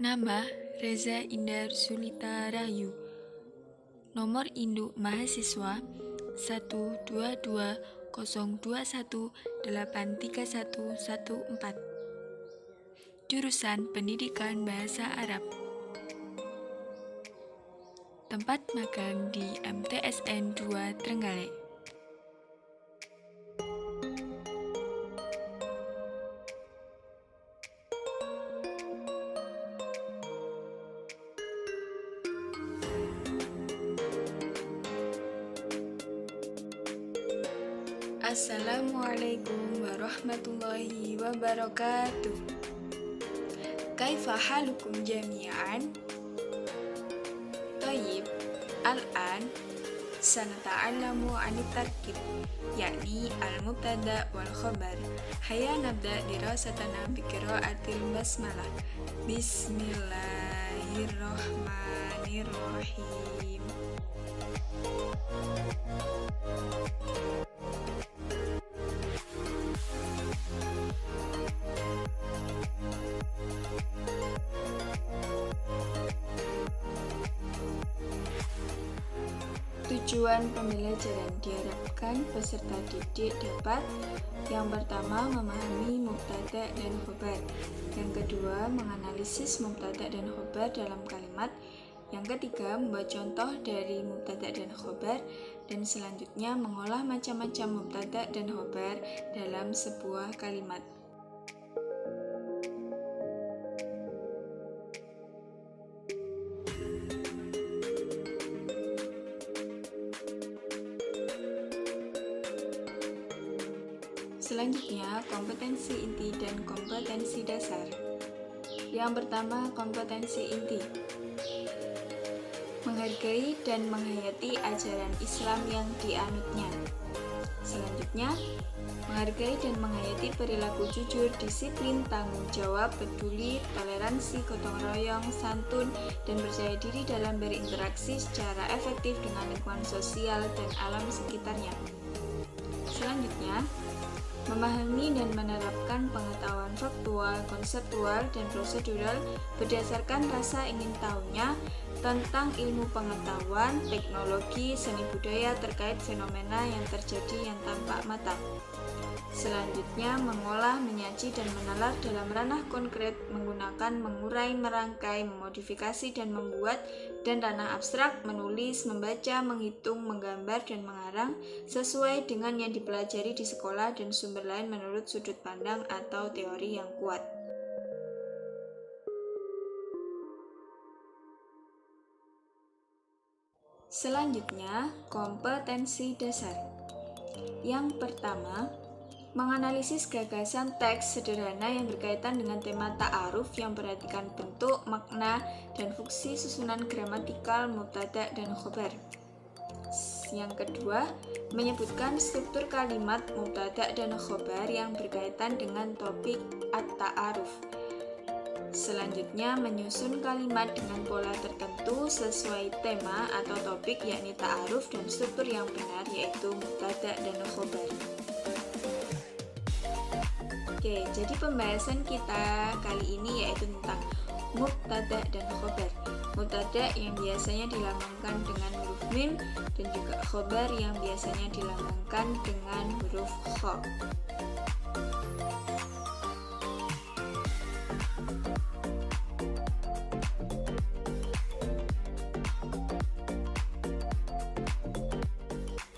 Nama Reza Indah Sulita Rahayu. Nomor induk mahasiswa 12202183114. Jurusan Pendidikan Bahasa Arab. Tempat magang di MTSN 2 Trenggalek. Assalamualaikum warahmatullahi wabarakatuh. Kaifa halukum jami'an? Tayyib, al-an sanata'allamu 'anit tarkib, yakni al-mubtada wal khabar. Hayya nabda dirasatana bi qiraatil basmalah. Bismillahirrahmanirrahim. Tujuan pembelajaran diharapkan peserta didik dapat: yang pertama, memahami mubtada dan khobar; yang kedua, menganalisis mubtada dan khobar dalam kalimat; yang ketiga, membuat contoh dari mubtada dan khobar; dan selanjutnya mengolah macam-macam mubtada dan khobar dalam sebuah kalimat. Selanjutnya, kompetensi inti dan kompetensi dasar. Yang pertama, kompetensi inti. Menghargai dan menghayati ajaran Islam yang dianutnya. Selanjutnya, menghargai dan menghayati perilaku jujur, disiplin, tanggung jawab, peduli, toleransi, gotong royong, santun, dan percaya diri dalam berinteraksi secara efektif dengan lingkungan sosial dan alam sekitarnya. Selanjutnya, memahami dan menerapkan pengetahuan faktual, konseptual, dan prosedural berdasarkan rasa ingin tahunya tentang ilmu pengetahuan, teknologi, seni budaya terkait fenomena yang terjadi yang tampak mata. Selanjutnya, mengolah, menyaji, dan menalar dalam ranah konkret menggunakan mengurai, merangkai, memodifikasi, dan membuat, dan ranah abstrak, menulis, membaca, menghitung, menggambar, dan mengarang sesuai dengan yang dipelajari di sekolah dan sumber lain menurut sudut pandang atau teori yang kuat. Selanjutnya, kompetensi dasar. Yang pertama, menganalisis gagasan teks sederhana yang berkaitan dengan tema ta'aruf yang memperhatikan bentuk, makna, dan fungsi susunan gramatikal mubtada dan khobar. Yang kedua, menyebutkan struktur kalimat mubtada dan khobar yang berkaitan dengan topik at-ta'aruf. Selanjutnya, menyusun kalimat dengan pola tertentu sesuai tema atau topik, yakni ta'aruf, dan struktur yang benar, yaitu mubtada dan khobar. Oke, jadi pembahasan kita kali ini yaitu tentang mubtada dan khobar. Mubtada yang biasanya dilambangkan dengan huruf mim dan juga khobar yang biasanya dilambangkan dengan huruf kha.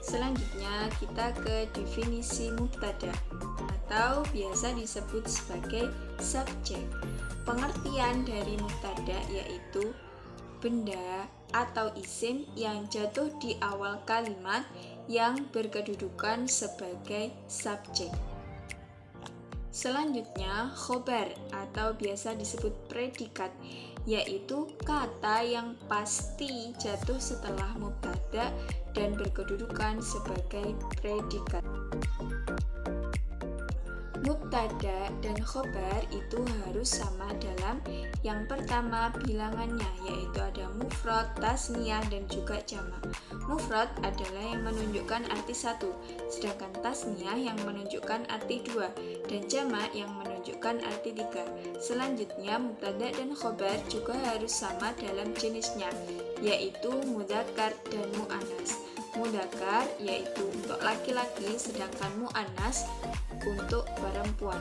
Selanjutnya kita ke definisi mubtada atau biasa disebut sebagai subjek. Pengertian dari mubtada yaitu benda atau isim yang jatuh di awal kalimat yang berkedudukan sebagai subjek. Selanjutnya, khobar atau biasa disebut predikat, yaitu kata yang pasti jatuh setelah mubtada dan berkedudukan sebagai predikat. Mubtada dan khobar itu harus sama dalam yang pertama bilangannya, yaitu ada mufrad, tasniyah, dan juga jamak. Mufrad adalah yang menunjukkan arti satu, sedangkan tasniyah yang menunjukkan arti dua, dan jamak yang menunjukkan arti tiga. Selanjutnya, mubtada dan khobar juga harus sama dalam jenisnya, yaitu mudzakkar dan mu'annas. Mudzakkar yaitu untuk laki-laki, sedangkan mu'annas untuk perempuan.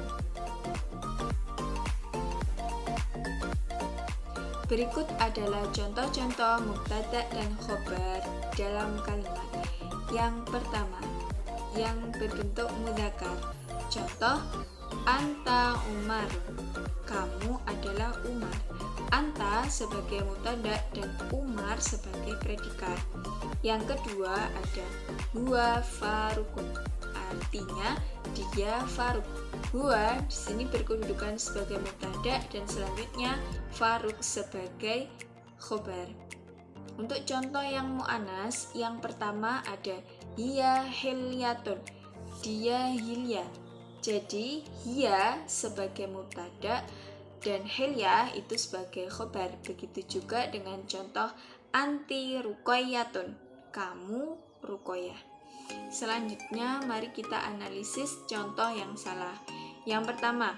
Berikut adalah contoh-contoh mubtada dan khobar dalam kalimat. Yang pertama, yang berbentuk mudzakkar. Contoh, anta Umar, kamu adalah Umar. Anta sebagai mubtada dan Umar sebagai predikat. Yang kedua ada huwa farukun, artinya dia Faruk. Huwa di sini berkedudukan sebagai mubtada dan selanjutnya Faruk sebagai khobar. Untuk contoh yang mu'annas, yang pertama ada hiya hilyatun, dia hilya. Jadi hiya sebagai mubtada dan hilya itu sebagai khobar. Begitu juga dengan contoh anti ruqayyatun, kamu ruqayyah. Selanjutnya mari kita analisis contoh yang salah. Yang pertama,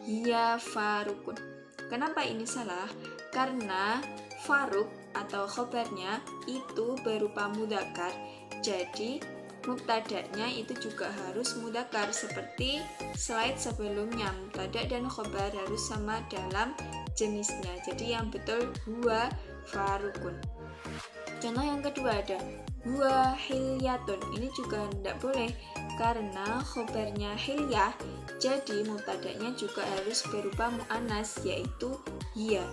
hiya farukun. Kenapa ini salah? Karena faruk atau khobarnya itu berupa mudzakkar. Jadi mubtadanya itu juga harus mudzakkar seperti slide sebelumnya. Mubtada dan khobar harus sama dalam jenisnya. Jadi yang betul huwa farukun. Contoh yang kedua ada huwa hilyatun. Ini juga tidak boleh karena khobarnya hilyah, jadi mubtadanya juga harus berupa mu'annas yaitu hiya.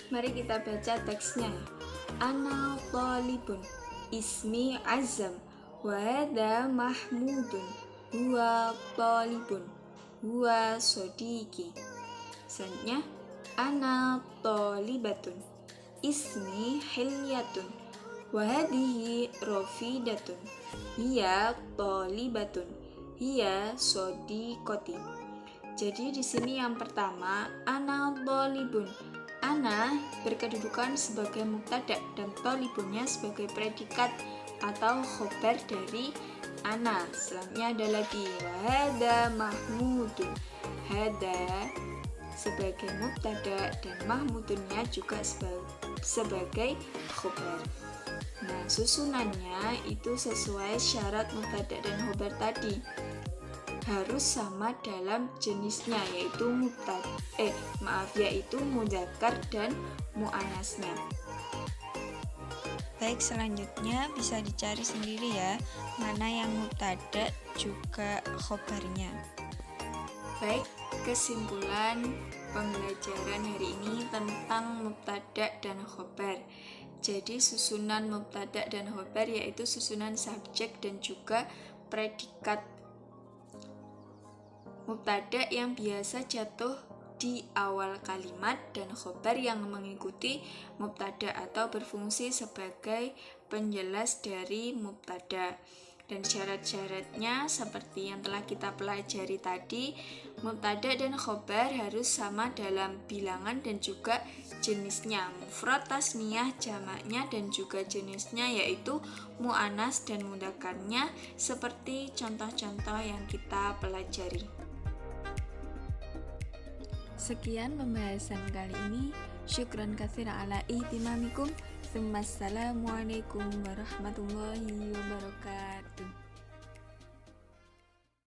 Mari kita baca teksnya. Ana thalibun, ismi Azam, wa hadha Mahmudun, huwa talibun, huwa sodiki. Selanjutnya, ana talibatun, ismi Hilyatun, wa hadhihi Rafidatun, hiya talibatun, hiya sodikoti. Jadi di sini yang pertama, ana talibun. Ana berkedudukan sebagai mubtada dan talibunnya sebagai predikat atau khobar dari ana. Selanjutnya ada lagi wahada Mahmudun. Hada sebagai mubtada dan mahmudunnya juga sebagai khobar. Nah, susunannya itu sesuai syarat mubtada dan khobar tadi. Harus sama dalam jenisnya, yaitu yaitu mudzakkar dan mu'annasnya. Baik, selanjutnya bisa dicari sendiri ya, mana yang mubtada juga khobarnya. Baik, kesimpulan pembelajaran hari ini tentang mubtada dan khobar. Jadi susunan mubtada dan khobar yaitu susunan subjek dan juga predikat. Mubtada yang biasa jatuh di awal kalimat dan khobar yang mengikuti mubtada atau berfungsi sebagai penjelas dari mubtada. Dan syarat-syaratnya seperti yang telah kita pelajari tadi, mubtada dan khobar harus sama dalam bilangan dan juga jenisnya, mufrad, tasniyah, jamaknya dan juga jenisnya yaitu mu'annas dan mudzakarnya seperti contoh-contoh yang kita pelajari. Sekian pembahasan kali ini. Syukran katsiran ala ihtimamikum. Assalamualaikum warahmatullahi wabarakatuh.